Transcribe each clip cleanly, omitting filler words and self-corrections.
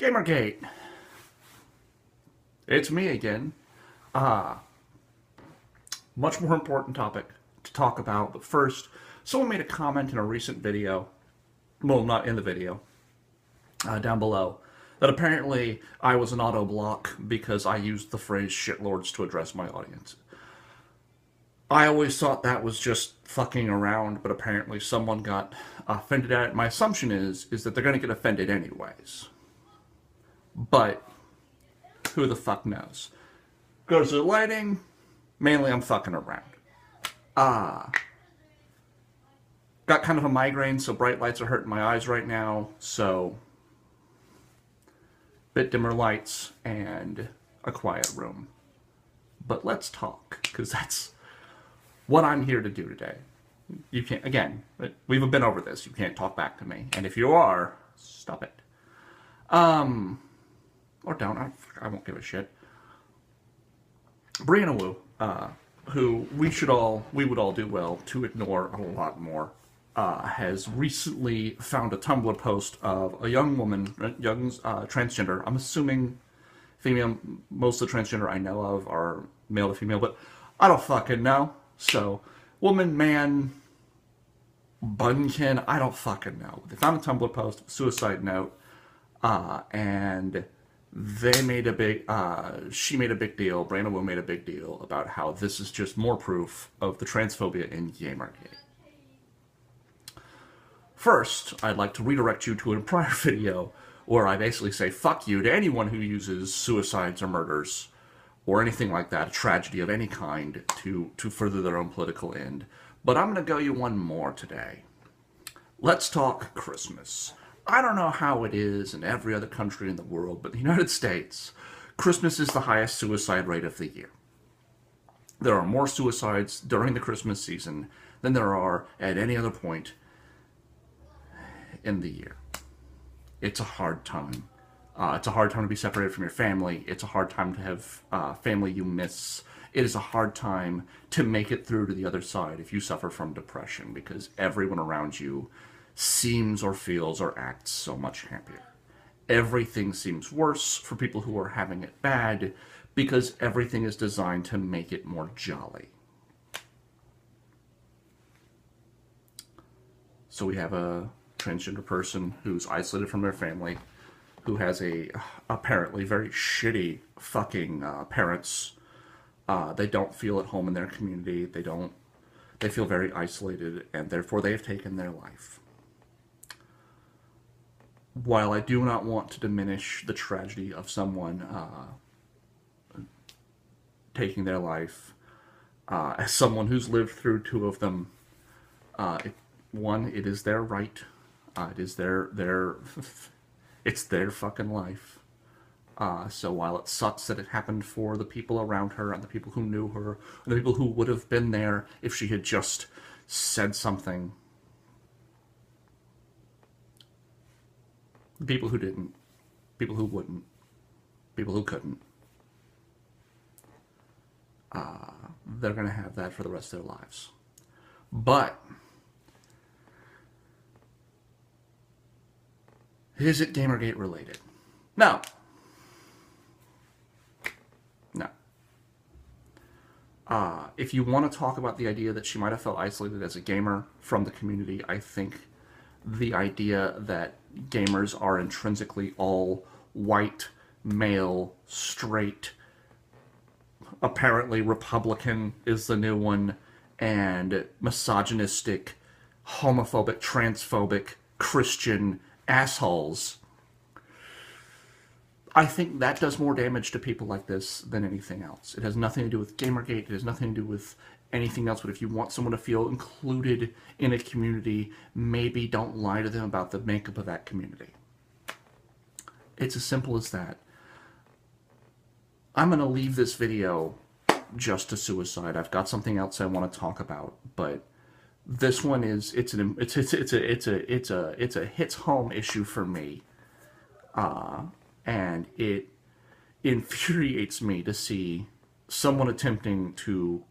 Gamergate. It's me again. Much more important topic to talk about, but first, someone made a comment in a recent video, well, not in the video, down below, that apparently I was an auto-block because I used the phrase shitlords to address my audience. I always thought that was just fucking around, but apparently someone got offended at it. My assumption is that they're going to get offended anyways. But who the fuck knows? Goes to the lighting, mainly I'm fucking around. Got kind of a migraine, so bright lights are hurting my eyes right now, so bit dimmer lights and a quiet room. But let's talk, because that's what I'm here to do today. You can't, again, we've been over this, you can't talk back to me. And if you are, stop it. Or don't, I won't give a shit. Brianna Wu, who we would all do well to ignore a lot more, has recently found a Tumblr post of a young woman, transgender. I'm assuming female. Most of the transgender I know of are male to female, but I don't fucking know. So, woman, man, bunkin, I don't fucking know. They found a Tumblr post, suicide note, and they made a big, she made a big deal, Brianna Wu made a big deal about how this is just more proof of the transphobia in Gamergate. First, I'd like to redirect you to a prior video where I basically say fuck you to anyone who uses suicides or murders or anything like that, a tragedy of any kind, to further their own political end. But I'm going to go you one more today. Let's talk Christmas. I don't know how it is in every other country in the world, but in the United States, Christmas is the highest suicide rate of the year. There are more suicides during the Christmas season than there are at any other point in the year. It's a hard time. It's a hard time to be separated from your family. It's a hard time to have family you miss. It is a hard time to make it through to the other side if you suffer from depression, because everyone around you seems or feels or acts so much happier. Everything seems worse for people who are having it bad because everything is designed to make it more jolly. So we have a transgender person who's isolated from their family, who has a apparently very shitty fucking parents. They don't feel at home in their community. They feel very isolated, and therefore they have taken their life. While I do not want to diminish the tragedy of someone taking their life, as someone who's lived through two of them, it is their right. It is it's their fucking life. So while it sucks that it happened for the people around her and the people who knew her, and the people who would have been there if she had just said something, the people who didn't, people who wouldn't, people who couldn't, they're going to have that for the rest of their lives. But is it Gamergate related? No. No. If you want to talk about the idea that she might have felt isolated as a gamer from the community, I think the idea that gamers are intrinsically all white, male, straight, apparently Republican is the new one, and misogynistic, homophobic, transphobic, Christian assholes, I think that does more damage to people like this than anything else. It has nothing to do with Gamergate, it has nothing to do with anything else, but if you want someone to feel included in a community, maybe don't lie to them about the makeup of that community. It's as simple as that. I'm going to leave this video just to suicide. I've got something else I want to talk about, but this one is it's a hits home issue for me, and it infuriates me to see someone attempting to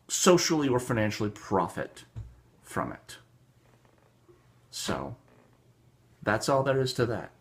socially or financially profit from it. So that's all there is to that.